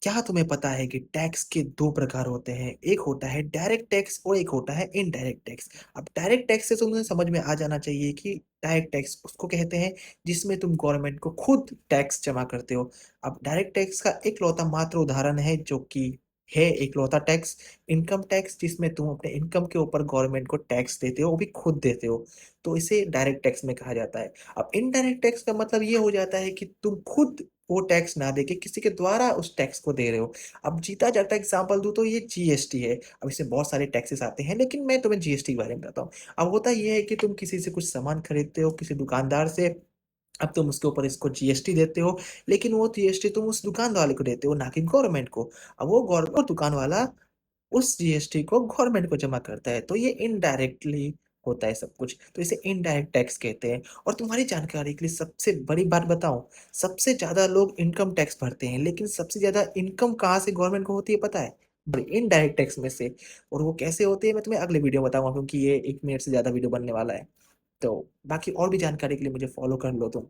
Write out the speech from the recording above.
क्या तुम्हें पता है कि टैक्स के 2 प्रकार होते हैं? एक होता है डायरेक्ट टैक्स और एक होता है इनडायरेक्ट टैक्स। अब डायरेक्ट टैक्स से तुम्हें समझ में आ जाना चाहिए कि डायरेक्ट टैक्स उसको कहते हैं जिसमें तुम गवर्नमेंट को खुद टैक्स जमा करते हो। अब डायरेक्ट टैक्स का इकलौता मात्र उदाहरण है जो कि है इकलौता टैक्स, इनकम टैक्स, जिसमें तुम अपने इनकम के ऊपर गवर्नमेंट को टैक्स देते हो, वो भी खुद देते हो। तो इसे डायरेक्ट टैक्स में कहा जाता है। अब इनडायरेक्ट टैक्स का मतलब ये हो जाता है कि तुम खुद वो टैक्स ना देके किसी के द्वारा उस टैक्स को दे रहे हो। अब जीता जागता एग्जांपल दूं तो ये जीएसटी है। अब इसमें बहुत सारे टैक्सेस आते हैं लेकिन मैं तुम्हें जीएसटी के बारे में बताता हूँ। अब होता ये है कि तुम किसी से कुछ सामान खरीदते हो किसी दुकानदार से। अब तुम उसके ऊपर इसको जीएसटी देते हो, लेकिन वो जीएसटी तुम उस दुकान वाले को देते हो ना कि गवर्नमेंट को। अब वो गवर्नमेंट दुकान वाला उस जीएसटी को गवर्नमेंट को जमा करता है, तो ये इनडायरेक्टली होता है सब कुछ, तो इसे इनडायरेक्ट टैक्स कहते हैं। और तुम्हारी जानकारी के लिए सबसे बड़ी बात बताऊं, सबसे ज्यादा लोग इनकम टैक्स भरते हैं लेकिन सबसे ज्यादा इनकम कहाँ से गवर्नमेंट को होती है पता है? इनडायरेक्ट टैक्स में से। और वो कैसे होती है मैं तुम्हें अगले वीडियो में बताऊंगा, क्योंकि ये 1 मिनट से ज्यादा वीडियो बनने वाला है। तो बाकी और भी जानकारी के लिए मुझे फॉलो कर लो तुम।